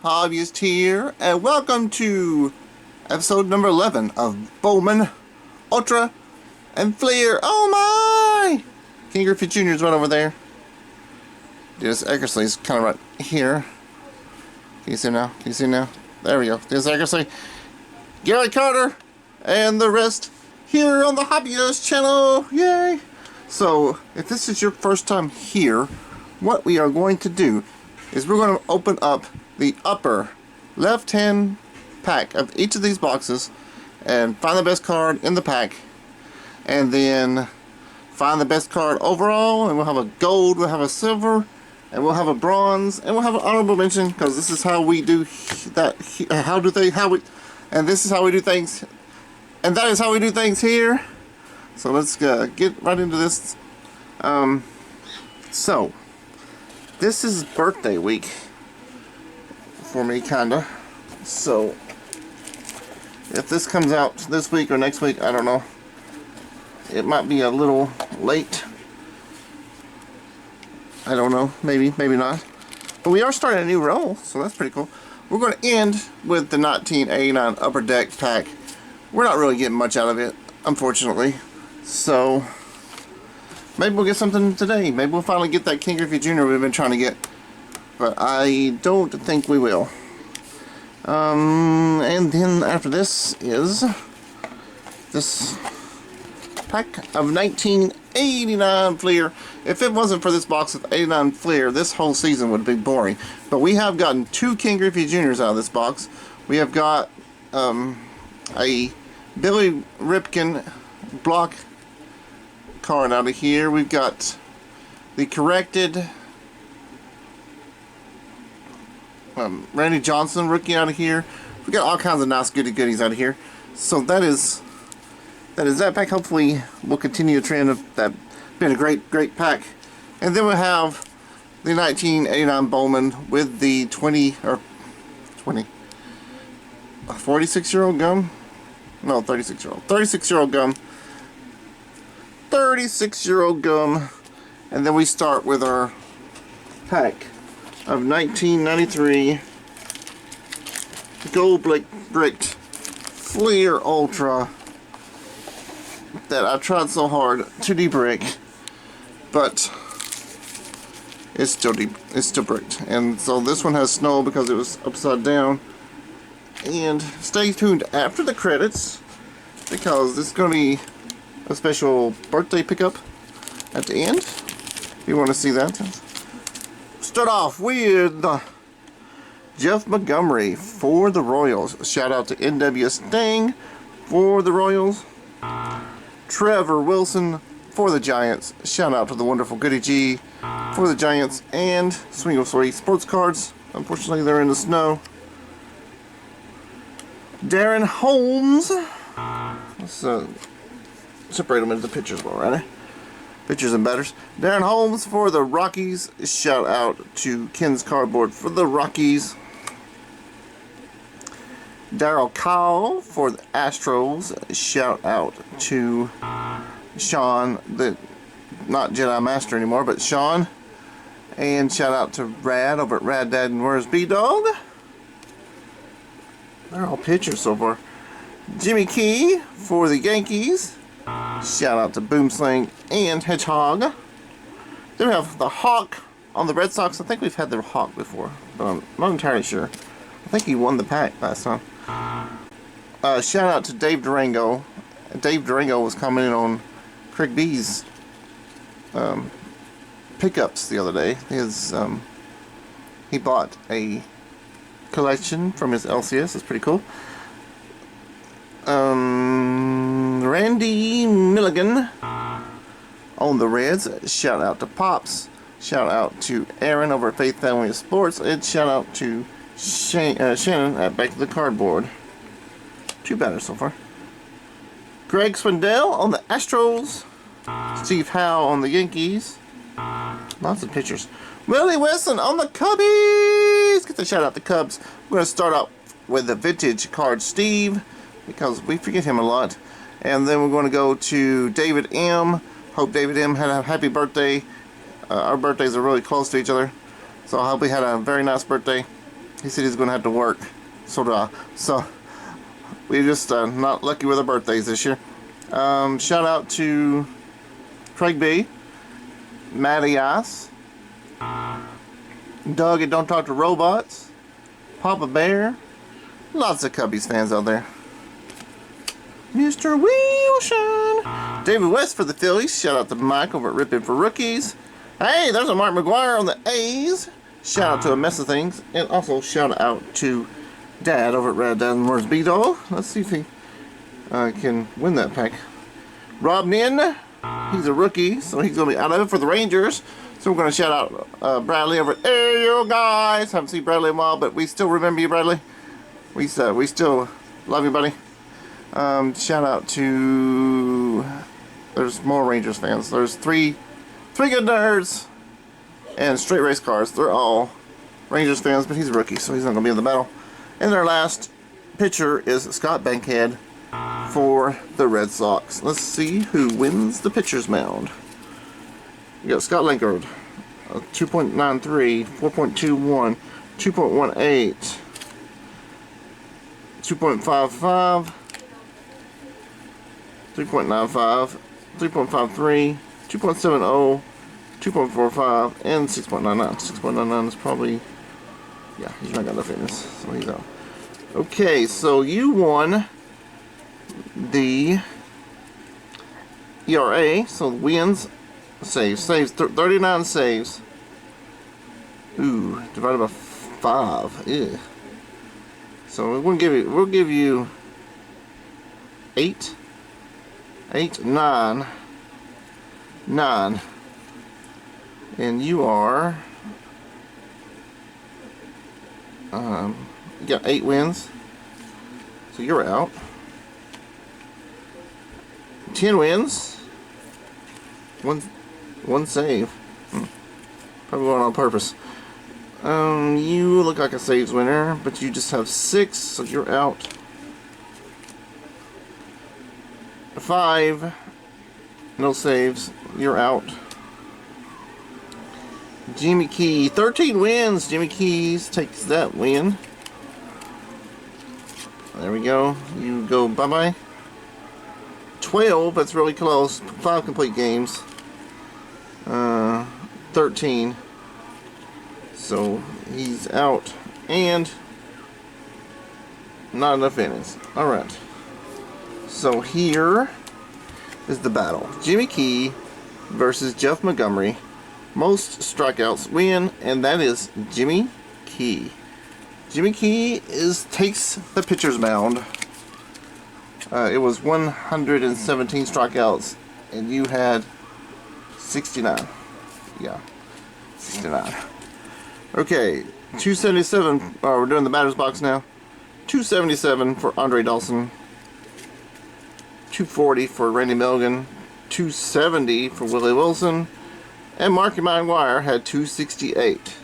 Hobbyist here, and welcome to episode number 11 of Bowman, Ultra, and Fleer. Oh my! King Griffey Jr. is right over there. Dennis Eckersley is kind of right here. Can you see him now? Can you see him now? There we go. Dennis Eckersley, Gary Carter, and the rest here on the Hobbyist channel. Yay! So, if this is your first time here, what we are going to do is we're going to open up the upper left-hand pack of each of these boxes and find the best card in the pack, and then find the best card overall, and we'll have a gold, we'll have a silver, and we'll have a bronze, and we'll have an honorable mention, because this is how we do that. And this is how we do things, and that is how we do things here. So let's get right into this. So this is birthday week for me, kinda. So if this comes out this week or next week, I don't know. It might be a little late. I don't know. Maybe, maybe not. But we are starting a new roll, so that's pretty cool. We're going to end with the 1989 Upper Deck pack. We're not really getting much out of it, unfortunately. So maybe we'll get something today. Maybe we'll finally get that King Griffey Jr. we've been trying to get. But I don't think we will. And then after this is this pack of 1989 Fleer. If it wasn't for this box of 89 Fleer, this whole season would be boring. But we have gotten two King Griffey Jr.'s out of this box. We have got a Billy Ripken block card out of here. We've got the corrected Randy Johnson rookie out of here. We got all kinds of nice goodies out of here. So that is that pack. Hopefully we'll continue the trend of that being a great pack. And then we'll have the 1989 Bowman with the 46-year-old gum. No, 36-year-old gum. 36-year-old gum. And then we start with our pack of 1993 gold bricked Fleer Ultra that I tried so hard to de-brick, but it's still bricked. And so this one has snow because it was upside down. And stay tuned after the credits, because this is going to be a special birthday pickup at the end, if you want to see that. Start off with Jeff Montgomery for the Royals. Shout out to NW Stang for the Royals. Trevor Wilson for the Giants. Shout out to the wonderful Goody G for the Giants. And Swing of Sweet Sports Cards. Unfortunately, they're in the snow. Darren Holmes. Let's separate them into the pictures while we're at it. Pictures and batters. Darren Holmes for the Rockies. Shout out to Ken's Cardboard for the Rockies. Darryl Kyle for the Astros. Shout out to Sean, the not Jedi Master anymore, but Sean. And shout out to Rad over at Rad Dad and Where's B-Dog. They're all pitchers so far. Jimmy Key for the Yankees. Shout out to Boomslang and Hedgehog. Then we have the Hawk on the Red Sox. I think we've had the Hawk before, but I'm not entirely sure. I think he won the pack last time. Shout out to Dave Durango. Dave Durango was commenting on Craig B's pickups the other day. He bought a collection from his LCS. It's pretty cool. Randy Milligan on the Reds. Shout out to Pops. Shout out to Aaron over at Faith Family of Sports. And shout out to Shannon at Back to the Cardboard. Two batters so far. Greg Swindell on the Astros. Steve Howe on the Yankees. Lots of pitchers. Willie Wilson on the Cubbies. Get the shout out to Cubs. We're going to start out with the vintage card Steve, because we forget him a lot. And then we're going to go to David M. Hope David M. had a happy birthday. Our birthdays are really close to each other, so I hope he had a very nice birthday. He said he's going to have to work. So we just not lucky with our birthdays this year. Shout out to Craig B, Matty Ice, Doug at Don't Talk to Robots, Papa Bear, lots of Cubbies fans out there. Mr. Wilson, David West for the Phillies. Shout out to Mike over at Rippin' for Rookies. Hey, there's a Mark McGuire on the A's. Shout out to A Mess of Things, and also shout out to Dad over at Rad Dad and Where's B-Dog. Let's see if he can win that pack. Rob Nin, he's a rookie, so he's going to be out of it for the Rangers. So we're going to shout out Bradley over at Hey, you guys. Haven't seen Bradley in a while, but we still remember you, Bradley. We still love you, buddy. Shout out to... There's more Rangers fans. There's three good nerds and straight race cars. They're all Rangers fans, but he's a rookie, so he's not going to be in the battle. And their last pitcher is Scott Bankhead for the Red Sox. Let's see who wins the pitcher's mound. You got Scott Linkard, 2.93, 4.21, 2.18, 2.55, 3.95, 3.53, 2.70, 2.45, and 6.99. 6.99 is probably, yeah, he's not got enough fitness, so he's out. Okay, so you won the ERA, so wins, saves, 39 saves. Ooh, divided by 5. Ew. So we'll give you 8, 9, and you are you got 8 wins, so you're out. 10 wins, one save. Probably went on purpose. You look like a saves winner, but you just have 6, so you're out. 5, no saves, you're out. Jimmy Key, 13 wins. Jimmy Keys takes that win. There we go. You go bye-bye. 12, that's really close. 5 complete games. 13. So he's out. And not enough innings. Alright. So here is the battle. Jimmy Key versus Jeff Montgomery. Most strikeouts win, and that is Jimmy Key. Jimmy Key takes the pitcher's mound. It was 117 strikeouts, and you had 69. Yeah, 69. Okay, 277. We're doing the batter's box now. 277 for Andre Dawson. 240 for Randy Milligan. 270 for Willie Wilson. And Marky McGuire had 268. So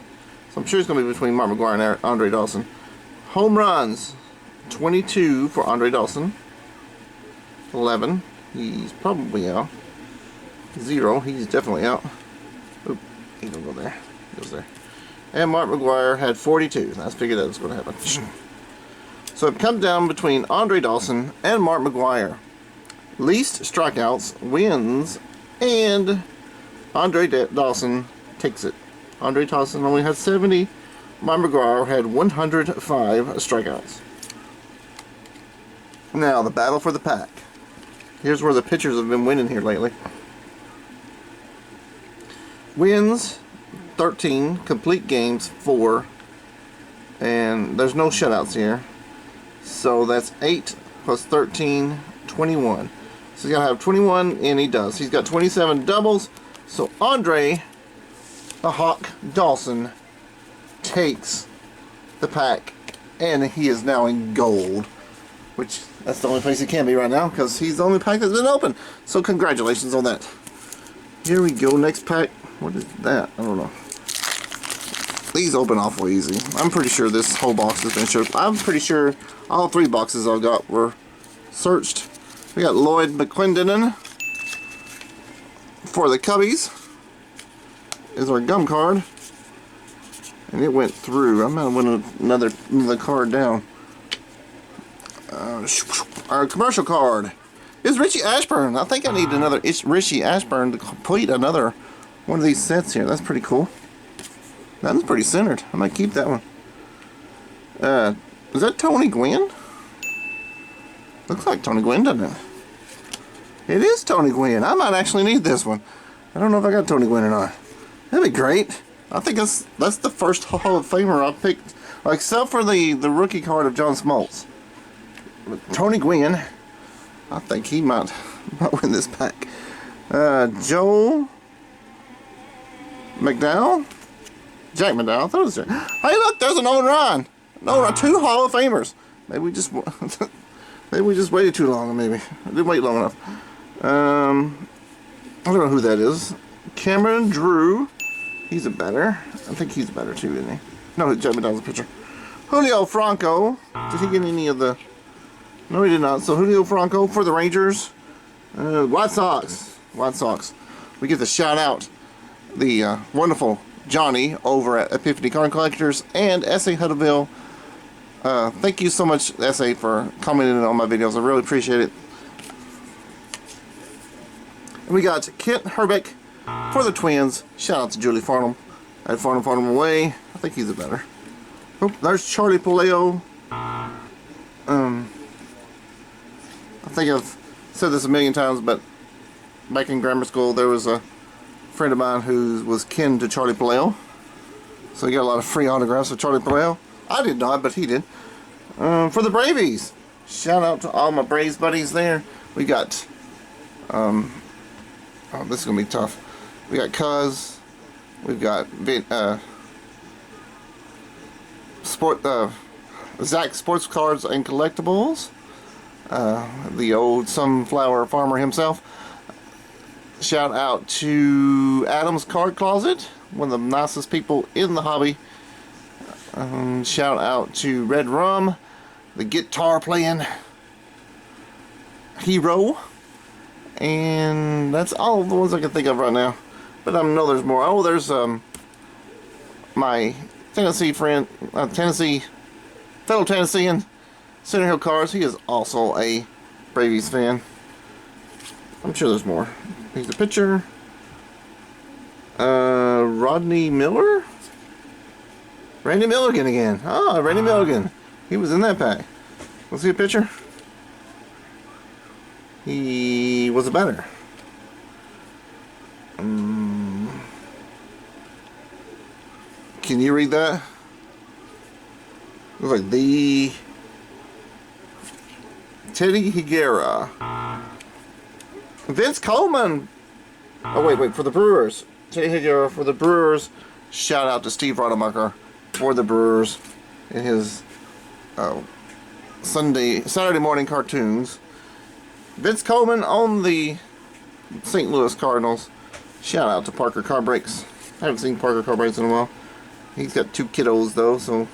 I'm sure it's going to be between Mark McGuire and Andre Dawson. Home runs, 22 for Andre Dawson. 11. He's probably out. 0. He's definitely out. Oop, he don't go there. He goes there. And Mark McGuire had 42. I figured that was going to happen. So it comes down between Andre Dawson and Mark McGuire. Least strikeouts wins, and Andre Dawson takes it. Andre Dawson only had 70. Mark McGuire had 105 strikeouts. Now, the battle for the pack. Here's where the pitchers have been winning here lately. Wins, 13. Complete games, 4. And there's no shutouts here. So that's 8 plus 13, 21. So he's got to have 21, and he does. He's got 27 doubles. So Andre, the Hawk Dawson, takes the pack, and he is now in gold, which that's the only place he can be right now, because he's the only pack that's been open. So congratulations on that. Here we go, next pack. What is that? I don't know. These open awful easy. I'm pretty sure this whole box has been searched. I'm pretty sure all 3 boxes I've got were searched. We got Lloyd McClendon for the Cubbies is our gum card. And it went through. I'm going to win another card down. Our commercial card is Richie Ashburn. I think I need another Richie Ashburn to complete another one of these sets here. That's pretty cool. That's pretty centered. I might keep that one. Is that Tony Gwynn? Looks like Tony Gwynn, doesn't it? It is Tony Gwynn. I might actually need this one. I don't know if I got Tony Gwynn or not. That'd be great. I think that's the first Hall of Famer I picked, except for the rookie card of John Smoltz. But Tony Gwynn, I think he might win this pack. Joe McDowell? Jack McDowell. I thought it was Jack. Hey, look, there's an Owen Ryan. No, 2 Hall of Famers. Maybe we just waited too long. Maybe I didn't wait long enough. I don't know who that is. Cameron Drew. He's a better. I think he's better too, isn't he? No, Jack McDowell's a pitcher. Julio Franco. Did he get any of the? No, he did not. So Julio Franco for the Rangers. White Sox. White Sox. We get to shout out the wonderful Johnny over at Epiphany Card Collectors and S.A. Huddleville. Thank you so much, S.A., for commenting on my videos. I really appreciate it. And we got Kent Herbeck for the Twins. Shout out to Julie Farnham at Farnham Away. I think he's a better. Oh, there's Charlie Puleo. I think I've said this a million times, but back in grammar school there was a friend of mine who was kin to Charlie Puleo. So he got a lot of free autographs of Charlie Puleo. I did not, but he did. For the Bravies. Shout out to all my Braves buddies there. We got oh, this is gonna be tough. We got Cuz. We've got Zach Sports Cards and Collectibles. The old sunflower farmer himself. Shout out to Adam's Card Closet, one of the nicest people in the hobby. Shout out to Red Rum, the guitar playing hero. And that's all the ones I can think of right now. But I know there's more. Oh, there's my Tennessee friend, fellow Tennessean, Center Hill Cars. He is also a Braves fan. I'm sure there's more. He's a pitcher. Rodney Miller? Randy Milligan again. Ah, Randy Milligan. He was in that pack. Was he a pitcher? He was a batter. Can you read that? Looks like the Teddy Higuera. Vince Coleman. Oh wait, for the Brewers. Teddy Higuera for the Brewers. Shout out to Steve Rademacher for the Brewers in his Saturday morning cartoons. Vince Coleman on the St. Louis Cardinals. Shout out to Parker Carbrakes. I haven't seen Parker Carbrakes in a while. He's got 2 kiddos though, so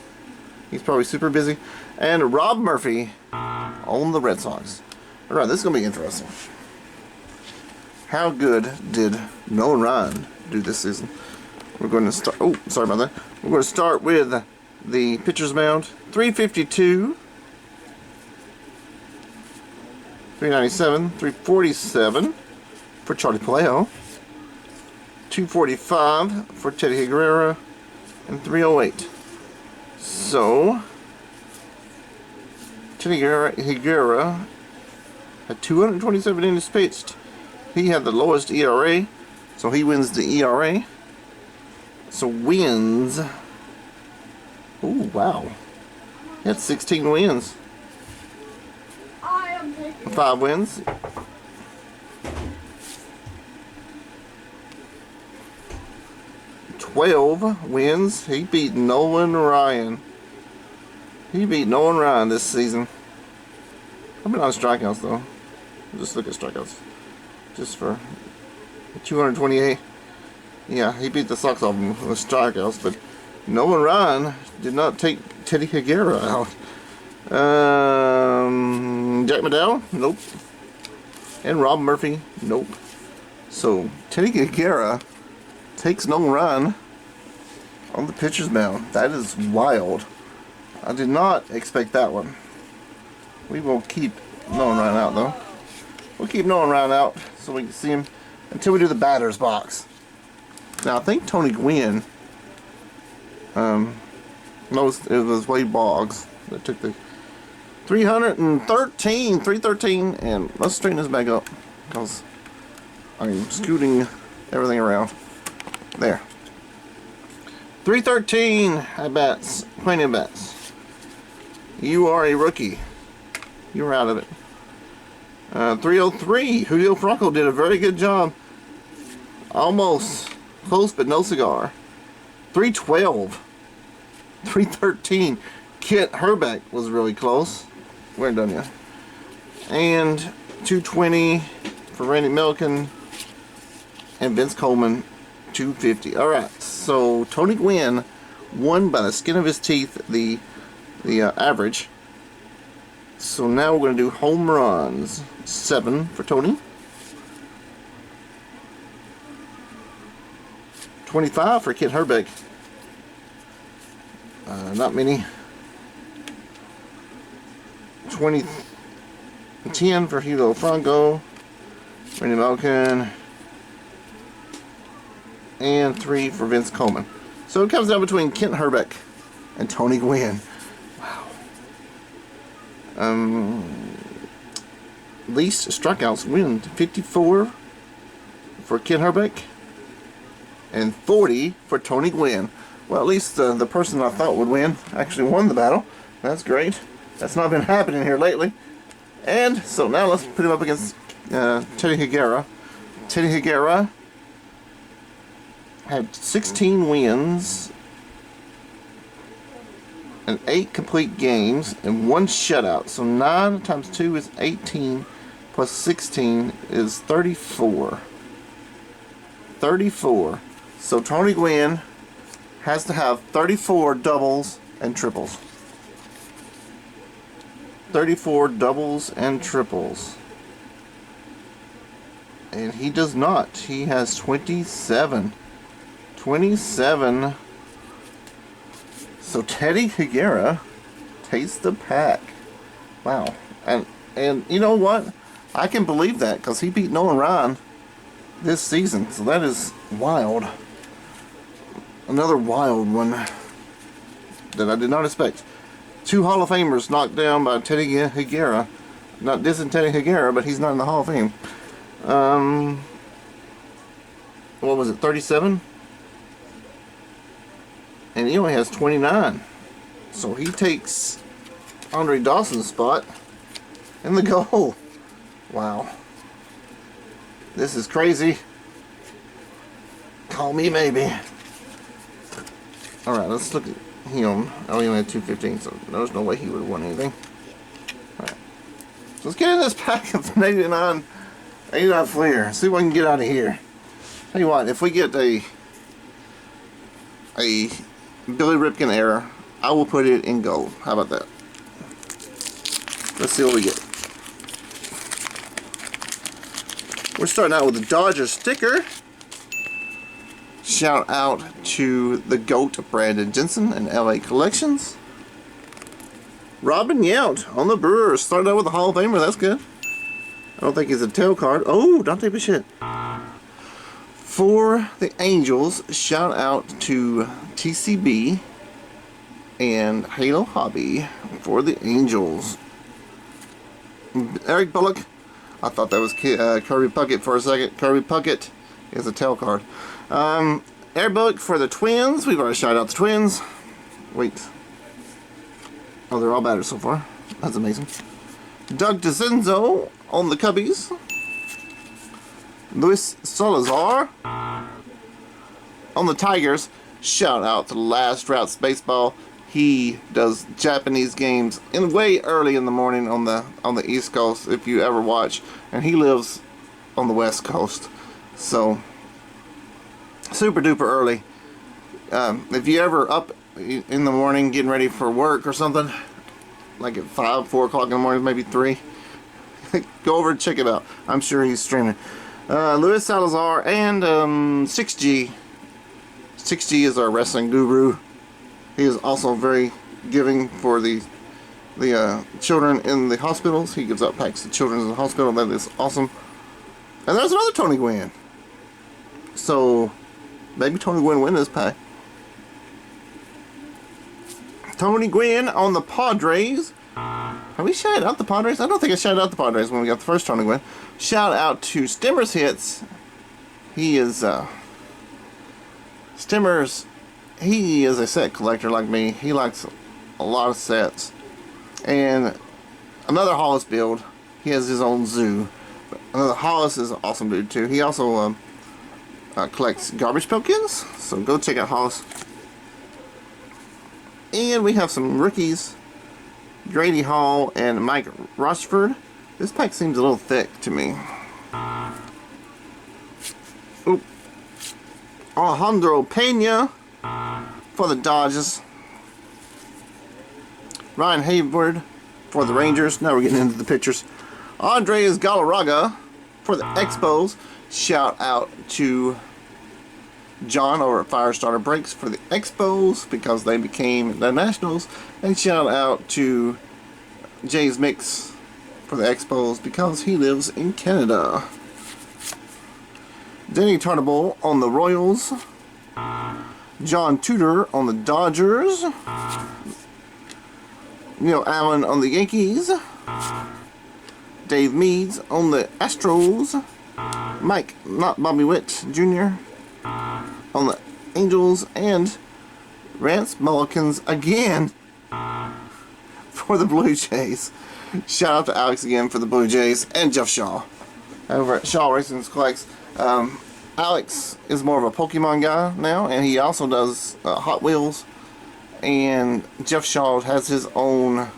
he's probably super busy. And Rob Murphy on the Red Sox. Alright, this is going to be interesting. How good did Nolan Ryan do this season? We're going to start. Oh, sorry about that. We're going to start with the pitcher's mound. 352, 397, 347 for Charlie Puleo, 245 for Teddy Higuera, and 308. So Teddy Higuera had 227 innings pitched. He had the lowest ERA, so he wins the ERA. So wins. Oh wow! He had 16 wins. 5 wins. $12 wins. He beat Nolan Ryan. He beat Nolan Ryan this season. I've been on strikeouts though. Just look at strikeouts. Just for 228. Yeah, he beat the Sox off him with strikeouts, but Nolan Ryan did not take Teddy Higuera out. Jack McDowell? Nope. And Rob Murphy? Nope. So Teddy Higuera takes Nolan Ryan on the pitcher's mound. That is wild. I did not expect that one. We will keep Nolan Ryan out though. We'll keep Nolan Ryan out so we can see him until we do the batter's box. Now I think Tony Gwynn, no, it was Wade Boggs that took the 313, and let's straighten this back up because I'm scooting everything around. There. 313 at bats, plenty of bats. You are a rookie. You're out of it. 303. Julio Franco did a very good job. Almost close, but no cigar. 312. 313. Kent Herbeck was really close. We're done yet. And 220 for Randy Milliken and Vince Coleman. 250. All right. So Tony Gwynn won by the skin of his teeth. The average. So now we're going to do home runs. 7 for Tony. 25 for Kent Herbeck. Not many. 10 for Julio Franco. Randy Malkin. And 3 for Vince Coleman. So it comes down between Kent Herbeck and Tony Gwynn. Wow. Least strikeouts win. 54 for Kent Herbeck and 40 for Tony Gwynn. Well, at least the person I thought would win actually won the battle. That's great. That's not been happening here lately. And so now let's put him up against Teddy Higuera. Teddy Higuera had 16 wins and 8 complete games and 1 shutout. So 9 times 2 is 18 plus 16 is 34. 34. So Tony Gwynn has to have 34 doubles and triples. 34 doubles and triples. And he does not. He has 27. 27. So Teddy Higuera takes the pack. Wow. And you know what? I can believe that because he beat Nolan Ryan this season. So that is wild. Another wild one that I did not expect. 2 Hall of Famers knocked down by Teddy Higuera. Not dissing Teddy Higuera, but he's not in the Hall of Fame. What was it, 37? And he only has 29. So he takes Andre Dawson's spot in the goal. Wow. This is crazy. Call me maybe. Alright, let's look at him. Oh, he only had 215, so there's no way he would have won anything. Alright. So let's get in this pack of 89 Fleer. See what I can get out of here. Tell you what, if we get a Billy Ripken error, I will put it in gold. How about that? Let's see what we get. We're starting out with a Dodger sticker. Shout out to the GOAT Brandon Jensen and LA Collections. Robin Yount on the Brewers. Started out with a Hall of Famer. That's good. I don't think he's a tail card. Oh, Dante Bichette. For the Angels, shout out to TCB and Halo Hobby for the Angels. Eric Bullock. I thought that was Kirby Puckett for a second. Kirby Puckett is a tail card. Eric Bullock for the Twins. We've already shouted out the Twins. Wait. Oh, they're all batters so far. That's amazing. Doug DeCenzo on the Cubbies. Luis Salazar on the Tigers. Shout out to the Last Routes Baseball. He does Japanese games in way early in the morning on the East Coast, if you ever watch, and he lives on the West Coast, so super duper early. If you ever up in the morning getting ready for work or something, like at 5, 4 o'clock in the morning, maybe 3, go over and check it out. I'm sure he's streaming. Luis Salazar and 6G 6G is our wrestling guru. He is also very giving for the children in the hospitals. He gives out packs to children in the hospital. That is awesome. And there's another Tony Gwynn. So maybe Tony Gwynn win this pack. Tony Gwynn on the Padres. Have we shouted out the Padres? I don't think I shouted out the Padres when we got the first Tony Gwynn. Shout out to Stimmers Hits. He is Stimmers. He is a set collector like me. He likes a lot of sets. And another Hollis build. He has his own zoo. But another Hollis is an awesome dude too. He also collects garbage pumpkins. So go check out Hollis. And we have some rookies. Grady Hall and Mike Rochford. This pack seems a little thick to me. Oop. Alejandro Pena for the Dodgers. Ryan Hayward for the Rangers. Now we're getting into the pictures. Andres Galarraga for the Expos. Shout out to John over at Firestarter Breaks for the Expos because they became the Nationals. And shout out to Jay's Mix for the Expos because he lives in Canada. Denny Tartable on the Royals. John Tudor on the Dodgers. Neil Allen on the Yankees. Dave Meads on the Astros. Mike, not Bobby Witt Jr. on the Angels. And Rance Mullikins again for the Blue Jays. Shout out to Alex again for the Blue Jays and Jeff Shaw over at Shaw Racing Collects. Alex is more of a Pokemon guy now, and he also does Hot Wheels. And Jeff Shaw has his own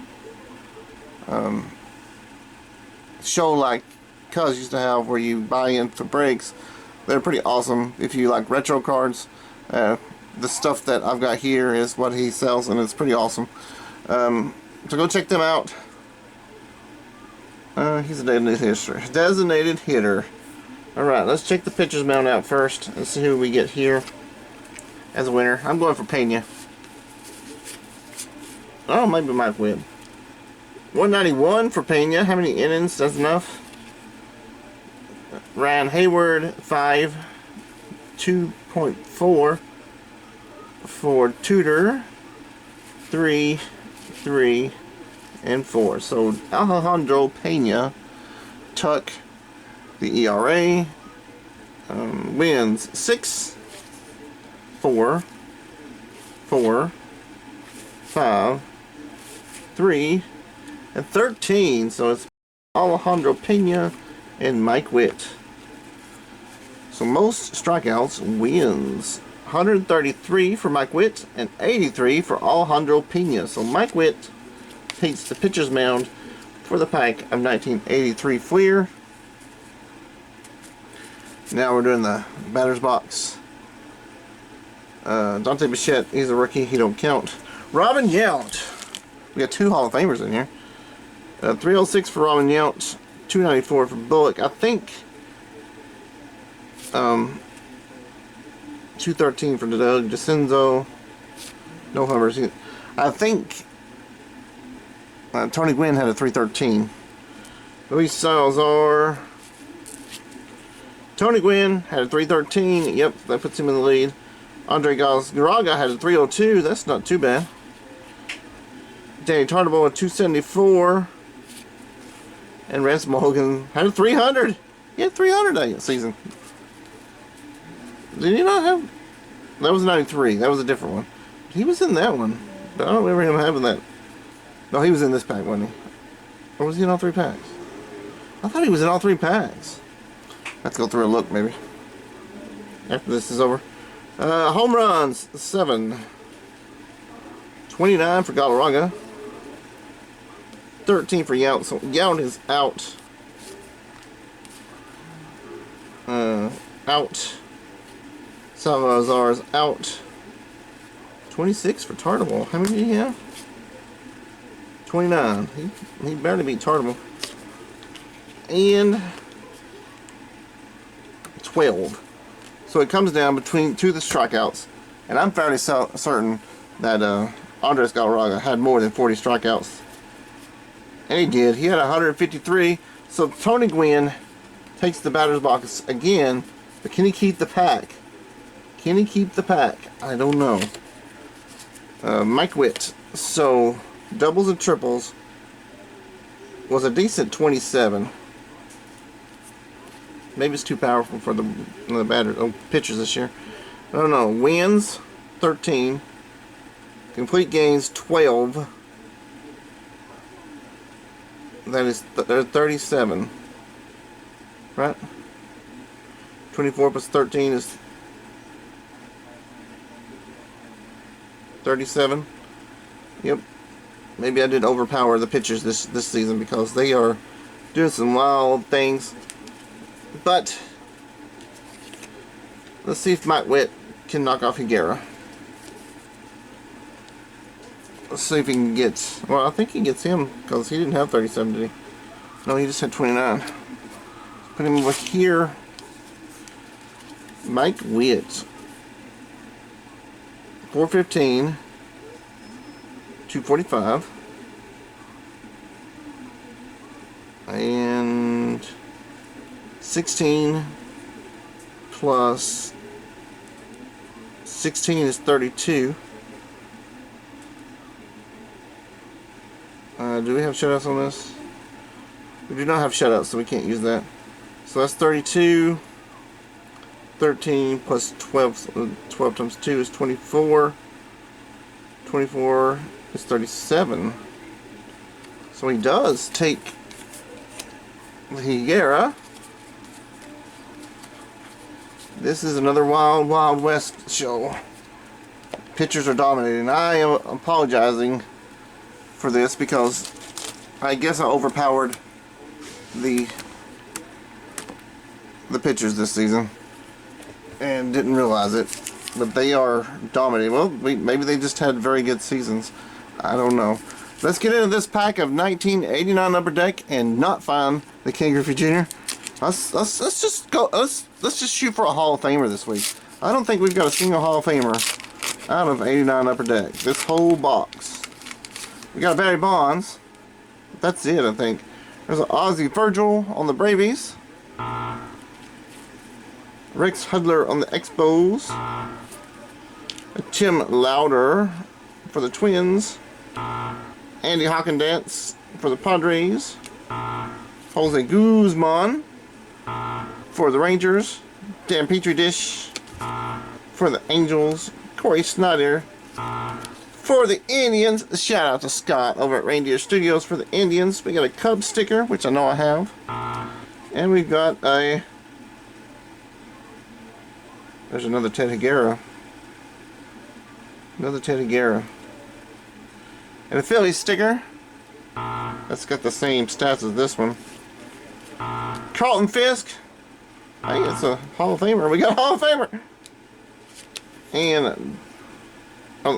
show like Cuz used to have, where you buy in for breaks. They're pretty awesome if you like retro cards. The stuff that I've got here is what he sells, and it's pretty awesome. So go check them out. He's a designated hitter. Alright, let's check the pitcher's mound out first and see who we get here as a winner. I'm going for Pena. Oh, maybe Mike Witt. 191 for Pena. How many innings? That's enough. Ryan Hayward, 5. 2.4 for Tudor. 3, 3, and 4. So Alejandro Pena, Tuck, the ERA, wins 6, 4, 4, 5, 3, and 13. So it's Alejandro Pena and Mike Witt. So most strikeouts wins. 133 for Mike Witt and 83 for Alejandro Pena. So Mike Witt takes the pitcher's mound for the pack of 1983 Fleer. Now we're doing the batter's box. Dante Bichette, he's a rookie, he don't count. Robin Yount. We got 2 Hall of Famers in here. 306 for Robin Yount, 294 for Bullock. I think 213 for Doug DeCenzo. No homers. I think Tony Gwynn had a 313. Luis Salazar. Tony Gwynn had a 313. Yep, that puts him in the lead. Andre Galarraga had a 302. That's not too bad. Danny Tartable at 274. And Rance Mulligan had a 300. He had 300 that season. Did he not have? That was 93. That was a different one. He was in that one. But I don't remember him having that. No, he was in this pack, wasn't he? Or was he in all 3 packs? I thought he was in all 3 packs. Let's go through and look, maybe. After this is over. Home runs, 7. 29 for Galarraga. 13 for Yount. So Yount is out. Out. Salazar's out. 26 for Tartable. How many did he have? 29. He barely beat Tartable. And 12. So it comes down between 2 of the strikeouts. And I'm fairly certain that Andres Galarraga had more than 40 strikeouts. And he did. He had 153. So Tony Gwynn takes the batter's box again. But can he keep the pack? Can he keep the pack? I don't know. Mike Witt. So doubles and triples was a decent 27. Maybe it's too powerful for the batters. Oh, pitchers this year. I don't know. Wins 13. Complete games 12. That is 37. Right? 24 plus 13 is 37. Yep. Maybe I did overpower the pitchers this season because they are doing some wild things. But let's see if Mike Witt can knock off Higuera. Let's see if he can get... Well, I think he gets him because he didn't have 37, did he? No, he just had 29. Put him over here. Mike Witt. 415. 245. And 16 plus 16 is 32. Do we have shutouts on this? We do not have shutouts, so we can't use that. So that's 32. 13 plus 12. 12 times 2 is 24. 24 is 37. So he does take the Higuera. This is another Wild Wild West show. Pitchers are dominating. I am apologizing for this because I guess I overpowered the pitchers this season and didn't realize it. But they are dominating. Well, maybe they just had very good seasons. I don't know. Let's get into this pack of 1989 Upper Deck and not find the Ken Griffey Jr. Let's just go. Let's just shoot for a Hall of Famer this week. I don't think we've got a single Hall of Famer out of 89 Upper Deck. This whole box. We got Barry Bonds. That's it, I think. There's an Ozzie Virgil on the Bravies. Rex Hudler on the Expos. A Tim Lauder for the Twins. Andy Hawkendance for the Padres. Jose Guzman for the Rangers. Dan Petrie Dish for the Angels. Corey Snyder for the Indians. Shout out to Scott over at Reindeer Studios for the Indians. We got a Cubs sticker, which I know I have. And we've got a... There's another Ted Higuera. Another Ted Higuera. And a Phillies sticker. That's got the same stats as this one. Carlton Fisk. Hey, it's a Hall of Famer. We got a Hall of Famer. And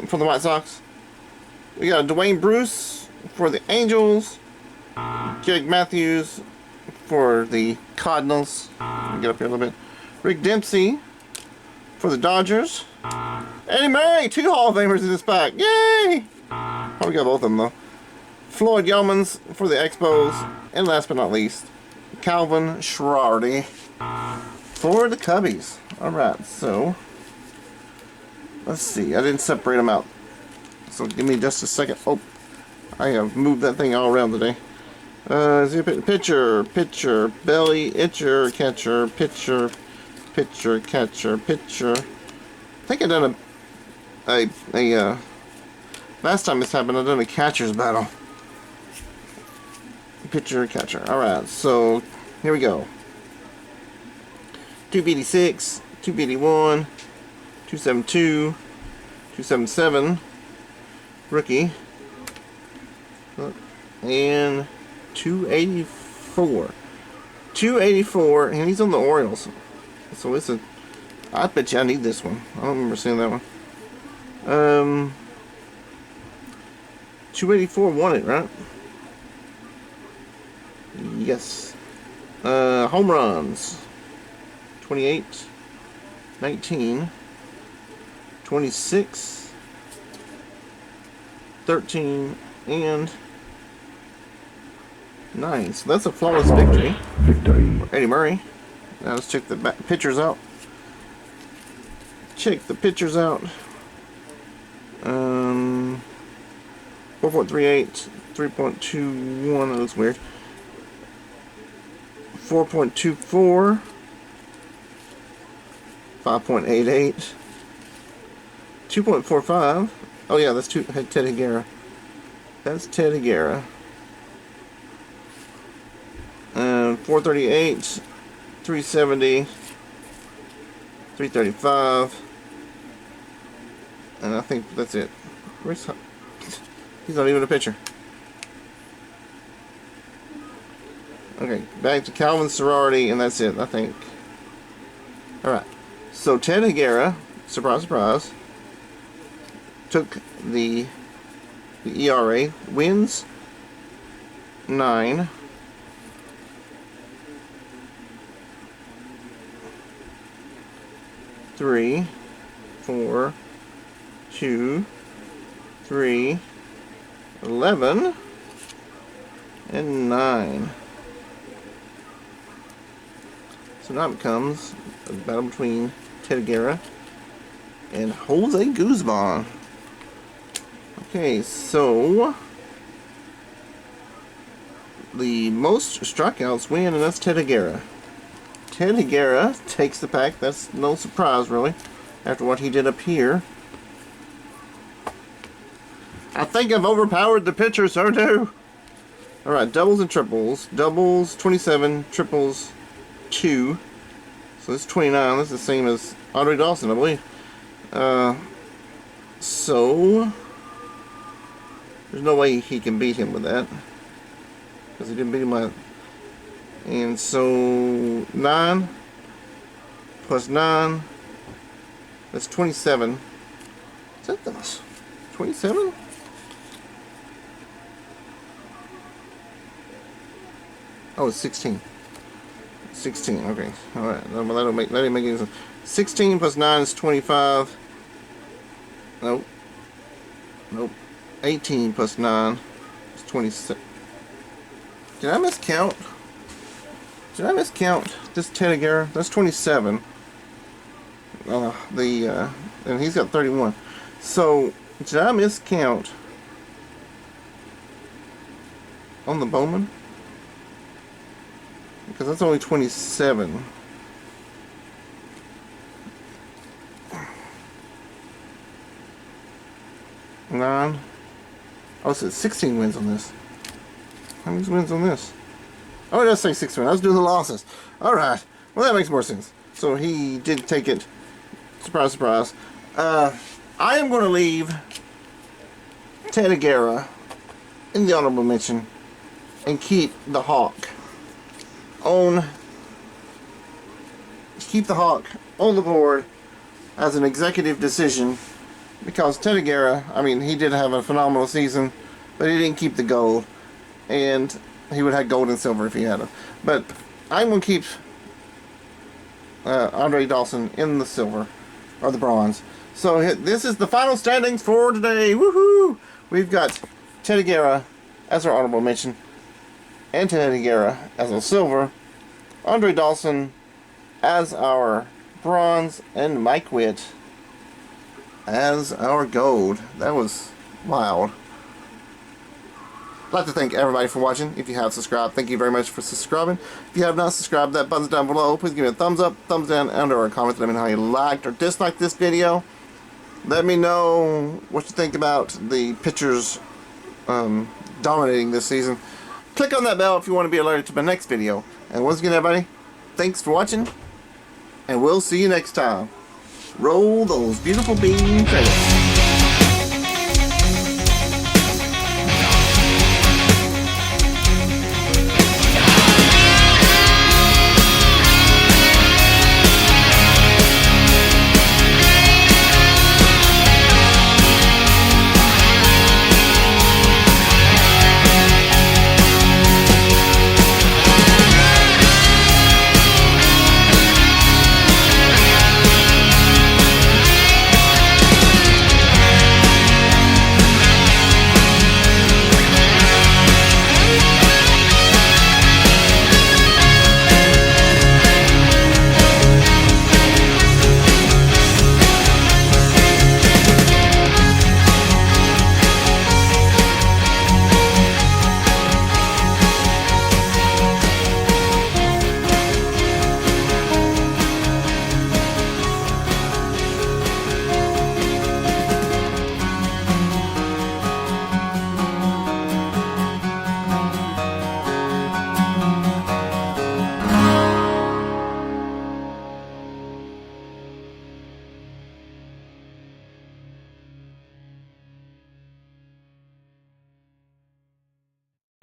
for the White Sox, we got Dwayne Bruce for the Angels. Jake Matthews for the Cardinals. Let me get up here a little bit. Rick Dempsey for the Dodgers. Eddie Murray, 2 Hall of Famers in this pack. Yay! Probably got both of them though. Floyd Yeomans for the Expos. And last but not least, Calvin Schirardi for the Cubbies. Alright, so let's see. I didn't separate them out. So give me just a second. Oh, I have moved that thing all around today. Pitcher, belly, itcher, catcher, pitcher, catcher, pitcher. I think I done a last time this happened, I done a catcher's battle. Pitcher, catcher. Alright, so here we go. 286, 281, 272, 277, rookie, and 284. 284, and he's on the Orioles. So it's a... I bet you I need this one. I don't remember seeing that one. 284 won it, right? Yes. Home runs. 28, 19, 26, 13, and 9. So that's a flawless victory for Eddie Murray. Now let's check the pictures out. Check the pictures out. 4.38, 3.21, that looks weird. 4.24, 5.88, 2.45. Oh yeah, that's Ted Higuera. That's Ted Higuera. 438, 370, 335, and I think that's it. He's not even a pitcher. Okay, back to Calvin Sorority, and that's it, I think. Alright, so Ted Higuera, surprise, surprise, took the ERA, wins 9, three, 4, 2, 3, 11, and 9. So now it becomes a battle between Ted Higuera and Jose Guzman. Okay, so the most strikeouts win, and that's Ted Higuera. Ted Higuera takes the pack. That's no surprise, really, after what he did up here. I think I've overpowered the pitcher, so do. Alright, doubles and triples. Doubles, 27. Triples, 2. So this is 29. This is the same as Andre Dawson, I believe. So there's no way he can beat him with that, because he didn't beat him by. And so 9 plus 9, that's 27. Is that the 27? Oh, it's 16. 16, okay. Alright, that didn't make any sense. 16 plus 9 is 25. Nope. Nope. 18 plus 9 is 26. Did I miscount? Did I miscount this Ted Higuera? That's 27. And he's got 31. So, did I miscount on the Bowman? Because that's only 27. Nine. Oh, so it's 16 wins on this. How many wins on this? Oh, it does say 6 wins. I was doing the losses. Alright. Well, that makes more sense. So he did take it. Surprise, surprise. I am going to leave Ted Higuera in the honorable mention and keep the Hawk on. Keep the Hawk on the board as an executive decision, because Ted Higuera, I mean, he did have a phenomenal season, but he didn't keep the gold, and he would have gold and silver if he had them. But I'm going to keep Andre Dawson in the silver, or the bronze. So this is the final standings for today. Woohoo! We've got Ted Higuera as our honorable mention, and Ted Higuera as our silver, Andre Dawson as our bronze, and Mike Witt as our gold. That was wild. I'd like to thank everybody for watching. If you have subscribed, thank you very much for subscribing. If you have not subscribed, that button's down below. Please give me a thumbs up, thumbs down, and or a comment. Let me know how you liked or disliked this video. Let me know what you think about the pitchers dominating this season. Click on that bell if you want to be alerted to my next video. And once again, everybody, thanks for watching, and we'll see you next time. Roll those beautiful bean credits.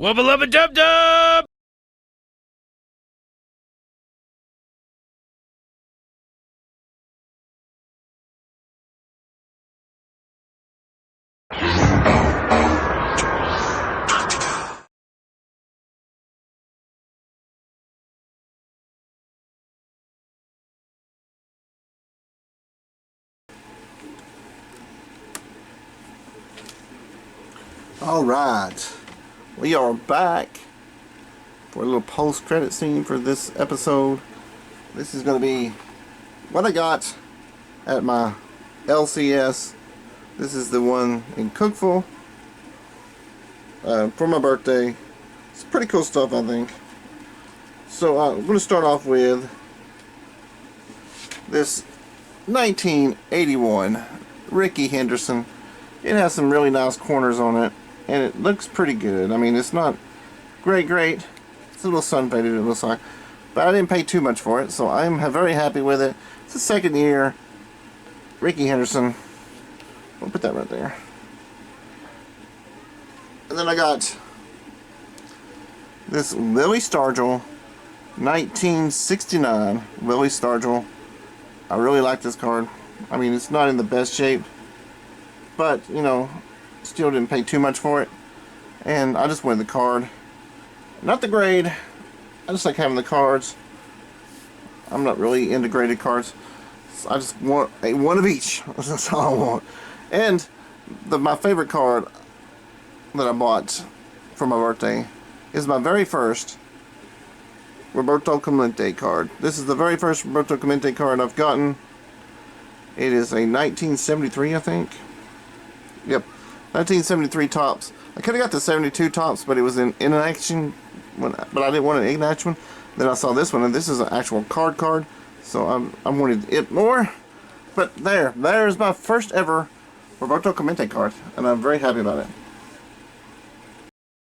Wubba lubba dub dub! Alright, we are back for a little post-credit scene for this episode. This is going to be what I got at my LCS. This is the one in Cookville for my birthday. It's pretty cool stuff, I think. So I'm going to start off with this 1981 Ricky Henderson. It has some really nice corners on it, and it looks pretty good. I mean, it's not great. It's a little sun faded, it looks like. But I didn't pay too much for it, so I'm very happy with it. It's the second year. Ricky Henderson. We'll put that right there. And then I got this Lily Stargell 1969 Lily Stargell. I really like this card. I mean, it's not in the best shape, but, you know, still didn't pay too much for it. And I just wanted the card. Not the grade. I just like having the cards. I'm not really into graded cards. So I just want one of each. That's all I want. And my favorite card that I bought for my birthday is my very first Roberto Clemente card. This is the very first Roberto Clemente card I've gotten. It is a 1973, I think. Yep, 1973 tops. I could have got the 72 tops, but it was in action, but I didn't want an in action one. Then I saw this one, and this is an actual card, so I wanted it more. But there's my first ever Roberto Clemente card, and I'm very happy about it.